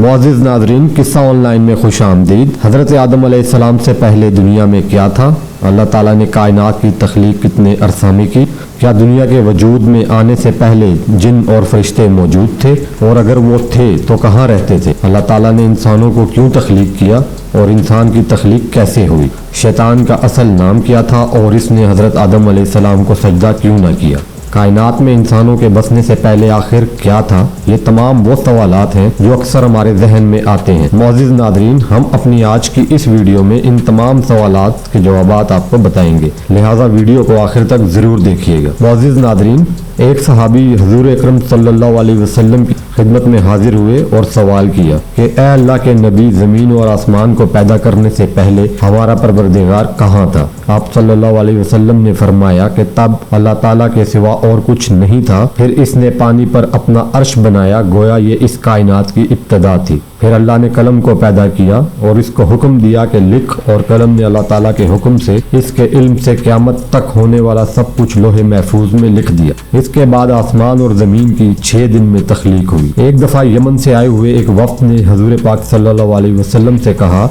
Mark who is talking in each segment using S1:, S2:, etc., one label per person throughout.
S1: معزز ناظرین، قصہ آن لائن میں خوش آمدید۔ حضرت آدم علیہ السلام سے پہلے دنیا میں کیا تھا؟ اللہ تعالیٰ نے کائنات کی تخلیق کتنے عرصہ میں کی؟ کیا دنیا کے وجود میں آنے سے پہلے جن اور فرشتے موجود تھے؟ اور اگر وہ تھے تو کہاں رہتے تھے؟ اللہ تعالیٰ نے انسانوں کو کیوں تخلیق کیا اور انسان کی تخلیق کیسے ہوئی؟ شیطان کا اصل نام کیا تھا اور اس نے حضرت آدم علیہ السلام کو سجدہ کیوں نہ کیا؟ کائنات میں انسانوں کے بسنے سے پہلے آخر کیا تھا؟ یہ تمام وہ سوالات ہیں جو اکثر ہمارے ذہن میں آتے ہیں۔ معزز ناظرین، ہم اپنی آج کی اس ویڈیو میں ان تمام سوالات کے جوابات آپ کو بتائیں گے، لہٰذا ویڈیو کو آخر تک ضرور دیکھیے گا۔ معزز ناظرین، ایک صحابی حضور اکرم صلی اللہ علیہ وسلم کی خدمت میں حاضر ہوئے اور سوال کیا کہ اے اللہ کے نبی، زمین اور آسمان کو پیدا کرنے سے پہلے ہمارا پروردگار کہاں تھا؟ آپ صلی اللہ علیہ وسلم نے فرمایا کہ تب اللہ تعالیٰ کے سوا اور کچھ نہیں تھا، پھر اس نے پانی پر اپنا عرش بنایا، گویا یہ اس کائنات کی ابتدا تھی۔ پھر اللہ نے قلم کو پیدا کیا اور اس کو حکم دیا کہ لکھ، اور قلم نے اللہ تعالیٰ کے حکم سے اس کے علم سے قیامت تک ہونے والا سب کچھ لوح محفوظ میں لکھ دیا۔ اس کے بعد آسمان اور زمین کی 6 دن میں تخلیق ہوئی۔ ایک دفعہ یمن سے آئے ہوئے ایک وفد نے حضور پاک صلی اللہ علیہ وسلم سے کہا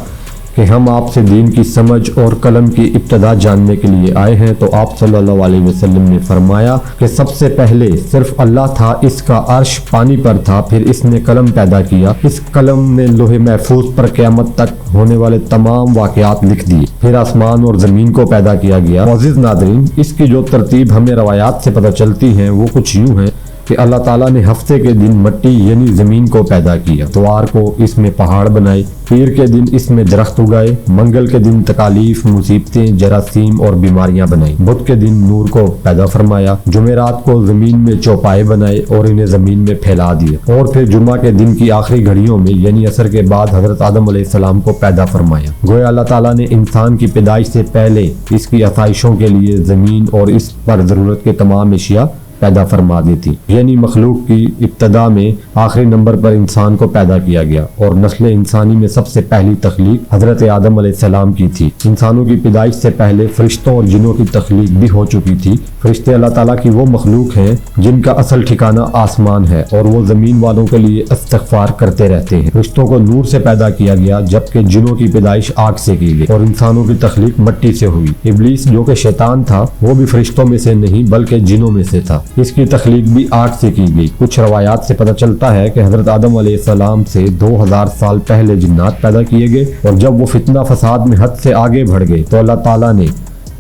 S1: کہ ہم آپ سے دین کی سمجھ اور قلم کی ابتدا جاننے کے لیے آئے ہیں، تو آپ صلی اللہ علیہ وسلم نے فرمایا کہ سب سے پہلے صرف اللہ تھا، اس کا عرش پانی پر تھا، پھر اس نے قلم پیدا کیا، اس قلم نے لوح محفوظ پر قیامت تک ہونے والے تمام واقعات لکھ دیے، پھر آسمان اور زمین کو پیدا کیا گیا۔ معزز ناظرین، اس کی جو ترتیب ہمیں روایات سے پتہ چلتی ہیں وہ کچھ یوں ہے کہ اللہ تعالیٰ نے ہفتے کے دن مٹی یعنی زمین کو پیدا کیا، اتوار کو اس میں پہاڑ بنائے، پیر کے دن اس میں درخت اگائے، منگل کے دن تکالیف، مصیبتیں، جراثیم اور بیماریاں بنائیں، بدھ کے دن نور کو پیدا فرمایا، جمعرات کو زمین میں چوپائے بنائے اور انہیں زمین میں پھیلا دیے، اور پھر جمعہ کے دن کی آخری گھڑیوں میں یعنی عصر کے بعد حضرت آدم علیہ السلام کو پیدا فرمایا۔ گویا اللہ تعالیٰ نے انسان کی پیدائش سے پہلے اس کی آسائشوں کے لیے زمین اور اس پر ضرورت کے تمام اشیاء پیدا فرما دی تھی، یعنی مخلوق کی ابتدا میں آخری نمبر پر انسان کو پیدا کیا گیا، اور نسل انسانی میں سب سے پہلی تخلیق حضرت آدم علیہ السلام کی تھی۔ انسانوں کی پیدائش سے پہلے فرشتوں اور جنوں کی تخلیق بھی ہو چکی تھی۔ فرشتے اللہ تعالیٰ کی وہ مخلوق ہیں جن کا اصل ٹھکانہ آسمان ہے، اور وہ زمین والوں کے لیے استغفار کرتے رہتے ہیں۔ فرشتوں کو نور سے پیدا کیا گیا، جبکہ جنوں کی پیدائش آگ سے کی گئی، اور انسانوں کی تخلیق مٹی سے ہوئی۔ ابلیس جو کہ شیطان تھا، وہ بھی فرشتوں میں سے نہیں بلکہ جنوں میں سے تھا، اس کی تخلیق بھی آگ سے کی گئی۔ کچھ روایات سے پتہ چلتا ہے کہ حضرت آدم علیہ السلام سے 2000 سال پہلے جنات پیدا کیے گئے، اور جب وہ فتنہ فساد میں حد سے آگے بڑھ گئے تو اللہ تعالیٰ نے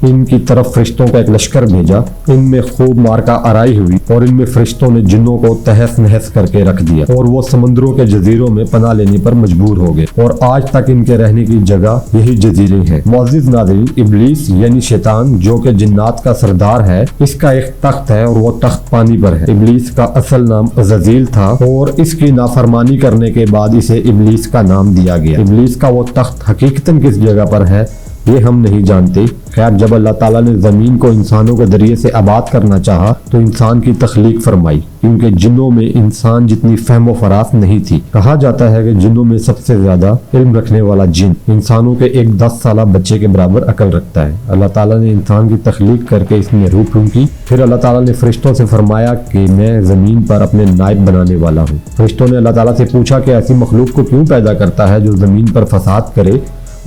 S1: ان کی طرف فرشتوں کا ایک لشکر بھیجا، ان میں خوب مارکا آرائی ہوئی، اور ان میں فرشتوں نے جنوں کو تہس نہس کر کے رکھ دیا، اور وہ سمندروں کے جزیروں میں پناہ لینے پر مجبور ہو گئے، اور آج تک ان کے رہنے کی جگہ یہی جزیرے ہیں۔ معزز ناظرین، ابلیس یعنی شیطان جو کہ جنات کا سردار ہے، اس کا ایک تخت ہے اور وہ تخت پانی پر ہے۔ ابلیس کا اصل نام عزازیل تھا، اور اس کی نافرمانی کرنے کے بعد اسے ابلیس کا نام دیا گیا۔ ابلیس کا وہ تخت حقیقتاً کس جگہ پر ہے یہ ہم نہیں جانتے۔ خیر، جب اللہ تعالیٰ نے زمین کو انسانوں کے ذریعے سے آباد کرنا چاہا تو انسان کی تخلیق فرمائی، کیونکہ جنوں میں انسان جتنی فہم و فراست نہیں تھی۔ کہا جاتا ہے کہ جنوں میں سب سے زیادہ علم رکھنے والا جن انسانوں کے ایک 10 سالہ بچے کے برابر عقل رکھتا ہے۔ اللہ تعالیٰ نے انسان کی تخلیق کر کے اس میں روح پھونکی، پھر اللہ تعالیٰ نے فرشتوں سے فرمایا کہ میں زمین پر اپنے نائب بنانے والا ہوں۔ فرشتوں نے اللہ تعالیٰ سے پوچھا کہ ایسی مخلوق کو کیوں پیدا کرتا ہے جو زمین پر فساد کرے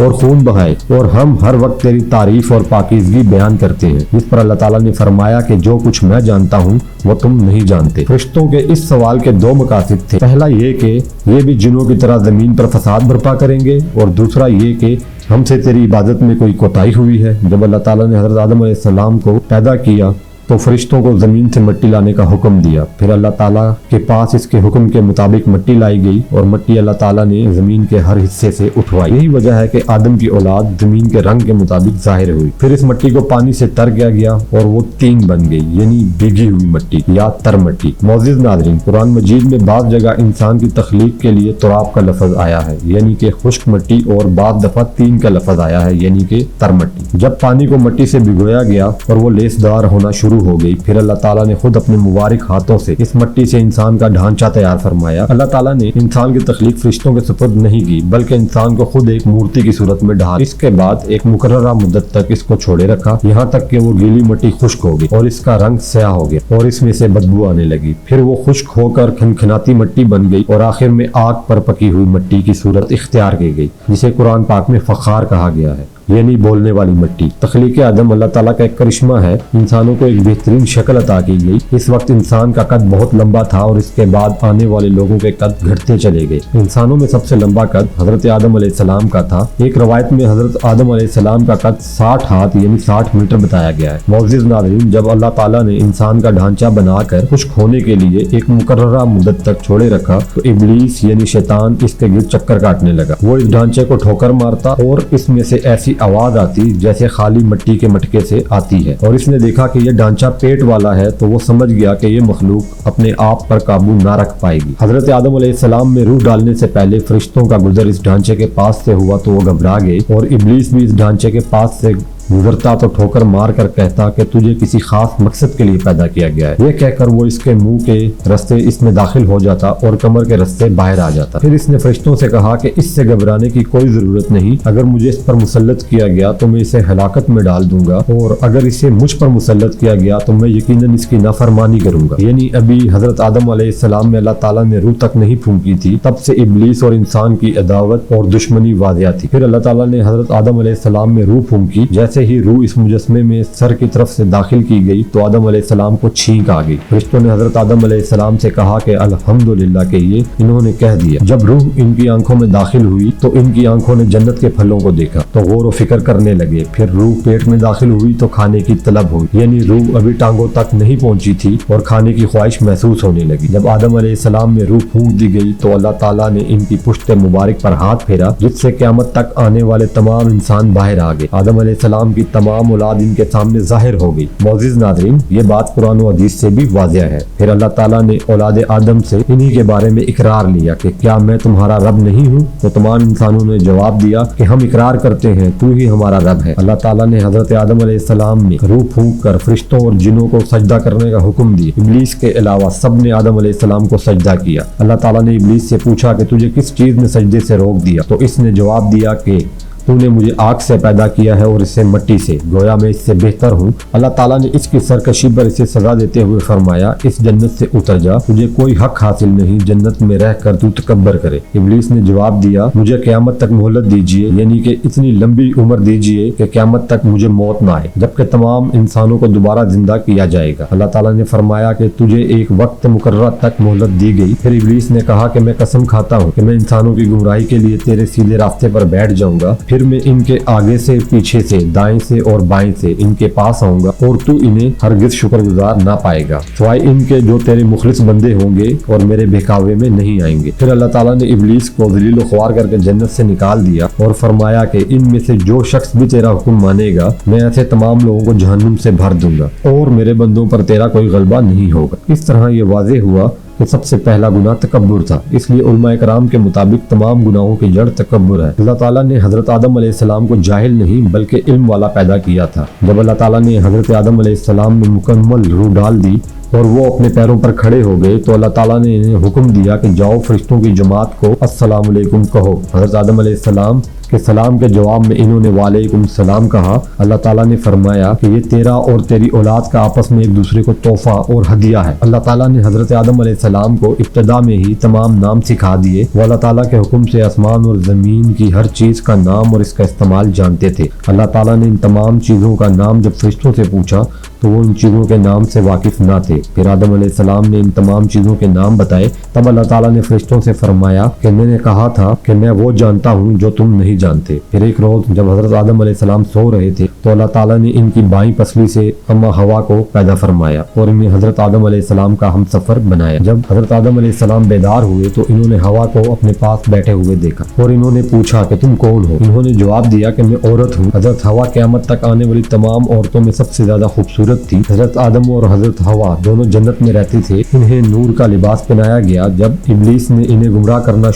S1: اور خون بہائے، اور ہم ہر وقت تیری تعریف اور پاکیزگی بیان کرتے ہیں۔ جس پر اللہ تعالیٰ نے فرمایا کہ جو کچھ میں جانتا ہوں وہ تم نہیں جانتے۔ فرشتوں کے اس سوال کے 2 مقاصد تھے، پہلا یہ کہ یہ بھی جنوں کی طرح زمین پر فساد برپا کریں گے، اور دوسرا یہ کہ ہم سے تیری عبادت میں کوئی کوتاہی ہوئی ہے۔ جب اللہ تعالیٰ نے حضرت آدم علیہ السلام کو پیدا کیا تو فرشتوں کو زمین سے مٹی لانے کا حکم دیا، پھر اللہ تعالیٰ کے پاس اس کے حکم کے مطابق مٹی لائی گئی، اور مٹی اللہ تعالیٰ نے زمین کے ہر حصے سے اٹھوائی۔ یہی وجہ ہے کہ آدم کی اولاد زمین کے رنگ کے مطابق ظاہر ہوئی۔ پھر اس مٹی کو پانی سے تر کیا گیا اور وہ تین بن گئی، یعنی بھیگی ہوئی مٹی یا تر مٹی۔ معزز ناظرین، قرآن مجید میں بعض جگہ انسان کی تخلیق کے لیے تراب کا لفظ آیا ہے، یعنی کہ خشک مٹی، اور بعض دفعہ تین کا لفظ آیا ہے، یعنی کہ تر مٹی۔ جب پانی کو مٹی سے بھگویا گیا اور وہ لیس دار ہونا شروع ہو گئی۔ پھر اللہ تعالیٰ نے خود اپنے مبارک ہاتھوں سے اس مٹی سے انسان کا ڈھانچہ تیار فرمایا۔ اللہ تعالیٰ نے انسان کی تخلیق فرشتوں کے سپرد نہیں کی بلکہ انسان کو خود ایک مورتی کی صورت میں ڈھال، اس کے بعد ایک مقررہ مدت تک اس کو چھوڑے رکھا، یہاں تک کہ وہ گیلی مٹی خشک ہو گئی اور اس کا رنگ سیاہ ہو گیا اور اس میں سے بدبو آنے لگی۔ پھر وہ خشک ہو کر کھنکھناتی مٹی بن گئی اور آخر میں آگ پر پکی ہوئی مٹی کی صورت اختیار کی گئی، جسے قرآن پاک میں فخار کہا گیا ہے، یعنی بولنے والی مٹی۔ تخلیق آدم اللہ تعالیٰ کا ایک کرشمہ ہے۔ انسانوں کو ایک بہترین شکل عطا کی گئی۔ اس وقت انسان کا قد بہت لمبا تھا اور اس کے بعد آنے والے لوگوں کے قد گھٹتے چلے گئے۔ انسانوں میں سب سے لمبا قد حضرت آدم علیہ السلام کا تھا۔ ایک روایت میں حضرت آدم علیہ السلام کا قد 60 ہاتھ یعنی 60 میٹر بتایا گیا ہے۔ معزز ناظرین، جب اللہ تعالیٰ نے انسان کا ڈھانچہ بنا کر خشک ہونے کے لیے ایک مقررہ مدت تک چھوڑے رکھا تو ابلیس یعنی شیطان اس کے گرد چکر کاٹنے لگا۔ وہ اس ڈھانچے کو ٹھوکر مارتا اور اس میں سے ایسی آواز آتی جیسے خالی مٹی کے مٹکے سے آتی ہے، اور اس نے دیکھا کہ یہ ڈھانچہ پیٹ والا ہے تو وہ سمجھ گیا کہ یہ مخلوق اپنے آپ پر قابو نہ رکھ پائے گی۔ حضرت آدم علیہ السلام میں روح ڈالنے سے پہلے فرشتوں کا گزر اس ڈھانچے کے پاس سے ہوا تو وہ گھبرا گئے، اور ابلیس بھی اس ڈھانچے کے پاس سے گزرتا تو ٹھوکر مار کر کہتا کہ تجھے کسی خاص مقصد کے لیے پیدا کیا گیا ہے۔ یہ کہہ کر وہ اس کے منہ کے رستے اس میں داخل ہو جاتا اور کمر کے رستے باہر آ جاتا۔ پھر اس نے فرشتوں سے کہا کہ اس سے گھبرانے کی کوئی ضرورت نہیں، اگر مجھے اس پر مسلط کیا گیا تو میں اسے ہلاکت میں ڈال دوں گا، اور اگر اسے مجھ پر مسلط کیا گیا تو میں یقیناً اس کی نافرمانی کروں گا۔ یعنی ابھی حضرت آدم علیہ السلام میں اللہ تعالیٰ نے روح تک نہیں پھونکی تھی، تب سے ابلیس اور انسان کی عداوت اور دشمنی واضح تھی۔ پھر اللہ تعالیٰ نے حضرت آدم علیہ السلام میں روح پھونکی، جیسے ہی روح اس مجسمے میں سر کی طرف سے داخل کی گئی تو آدم علیہ السلام کو چھینک آ گئی۔ فرشتوں نے حضرت آدم علیہ السلام سے کہا کہ الحمدللہ کہ یہ انہوں نے کہہ دیا۔ جب روح ان کی آنکھوں میں داخل ہوئی تو ان کی آنکھوں نے جنت کے پھلوں کو دیکھا تو غور و فکر کرنے لگے۔ پھر روح پیٹ میں داخل ہوئی تو کھانے کی طلب ہوئی، یعنی روح ابھی ٹانگوں تک نہیں پہنچی تھی اور کھانے کی خواہش محسوس ہونے لگی۔ جب آدم علیہ السلام میں روح پھونک دی گئی تو اللہ تعالیٰ نے ان کی پشت مبارک پر ہاتھ پھیرا، جس سے قیامت تک آنے والے تمام انسان باہر آ گئے۔ آدم علیہ السلام کی تمام اولاد ان کے سامنے ظاہر ہو گئی۔ معزز ناظرین، یہ بات قرآن و حدیث سے بھی واضح ہے۔ پھر اللہ تعالیٰ نے اولاد آدم سے انہی کے بارے میں اقرار لیا کہ کیا میں تمہارا رب نہیں ہوں؟ تو تمام انسانوں نے جواب دیا کہ ہم اقرار کرتے ہیں تو ہی ہمارا رب ہے۔ اللہ تعالیٰ نے حضرت آدم علیہ السلام میں روح پھونک کر فرشتوں اور جنوں کو سجدہ کرنے کا حکم دیا۔ ابلیس کے علاوہ سب نے آدم علیہ السلام کو سجدہ کیا۔ اللہ تعالیٰ نے ابلیس سے پوچھا کہ تجھے کس چیز نے سجدے سے روک دیا؟ تو اس نے جواب دیا کہ تو نے مجھے آگ سے پیدا کیا ہے اور اس سے مٹی سے، گویا میں اس سے بہتر ہوں۔ اللہ تعالیٰ نے اس کی سرکشی پر اسے سزا دیتے ہوئے فرمایا، اس جنت سے اتر جا، تجھے کوئی حق حاصل نہیں جنت میں رہ کر تو تکبر کرے۔ ابلیس نے جواب دیا، مجھے قیامت تک مہلت دیجیے، یعنی کہ اتنی لمبی عمر دیجیے کہ قیامت تک مجھے موت نہ آئے، جبکہ تمام انسانوں کو دوبارہ زندہ کیا جائے گا۔ اللہ تعالیٰ نے فرمایا کہ تجھے ایک وقت مقررہ تک مہلت دی گئی۔ پھر ابلیس نے کہا کہ میں قسم کھاتا ہوں کہ میں انسانوں کی گمراہی کے لیے تیرے سیدھے راستے پر بیٹھ جاؤں گا، پھر میں ان کے آگے سے، پیچھے سے، دائیں سے اور بائیں سے ان کے پاس آؤں گا اور تو انہیں ہرگز شکر گزار نہ پائے گا، سوائے ان کے جو تیرے مخلص بندے ہوں گے اور میرے بہکاوے میں نہیں آئیں گے۔ پھر اللہ تعالیٰ نے ابلیس کو ذلیل و خوار کر کے جنت سے نکال دیا اور فرمایا کہ ان میں سے جو شخص بھی تیرا حکم مانے گا میں ایسے تمام لوگوں کو جہنم سے بھر دوں گا اور میرے بندوں پر تیرا کوئی غلبہ نہیں ہوگا۔ اس طرح یہ واضح ہوا کہ سب سے پہلا گناہ تکبر تھا، اس لیے علماء کرام کے مطابق تمام گناہوں کی جڑ تکبر ہے۔ اللہ تعالیٰ نے حضرت آدم علیہ السلام کو جاہل نہیں بلکہ علم والا پیدا کیا تھا۔ جب اللہ تعالیٰ نے حضرت آدم علیہ السلام میں مکمل روح ڈال دی اور وہ اپنے پیروں پر کھڑے ہو گئے تو اللہ تعالیٰ نے انہیں حکم دیا کہ جاؤ فرشتوں کی جماعت کو السلام علیکم کہو۔ حضرت آدم علیہ السلام کے سلام کے جواب میں انہوں نے وعلیکم السلام کہا۔ اللہ تعالیٰ نے فرمایا کہ یہ تیرا اور تیری اولاد کا آپس میں ایک دوسرے کو تحفہ اور ہدیہ ہے۔ اللہ تعالیٰ نے حضرت آدم علیہ السلام کو ابتدا میں ہی تمام نام سکھا دیے۔ وہ اللہ تعالیٰ کے حکم سے آسمان اور زمین کی ہر چیز کا نام اور اس کا استعمال جانتے تھے۔ اللہ تعالیٰ نے ان تمام چیزوں کا نام جب فرشتوں سے پوچھا تو وہ ان چیزوں کے نام سے واقف نہ تھے۔ پھر آدم علیہ السلام نے ان تمام چیزوں کے نام بتائے۔ تب اللہ تعالیٰ نے فرشتوں سے فرمایا کہ میں نے کہا تھا کہ میں وہ جانتا ہوں جو تم نہیں جانتے۔ پھر ایک روز جب حضرت آدم علیہ السلام سو رہے تھے تو اللہ تعالیٰ نے ان کی بائیں پسلی سے اما ہوا کو پیدا فرمایا اور انہیں حضرت آدم علیہ السلام کا ہم سفر بنایا۔ جب حضرت آدم علیہ السلام بیدار ہوئے تو انہوں نے ہوا کو اپنے پاس بیٹھے ہوئے دیکھا اور انہوں نے پوچھا کہ تم کون ہو؟ انہوں نے جواب دیا کہ میں عورت ہوں۔ حضرت ہوا قیامت تک آنے والی تمام عورتوں میں سب سے زیادہ خوبصورت تھی۔ حضرت آدم اور حضرت ہوا دونوں جنت میں رہتے تھے۔ انہیں نور کا لباس پہنایا گیا۔ جب ابلیس نے انہیں گمراہ کرنا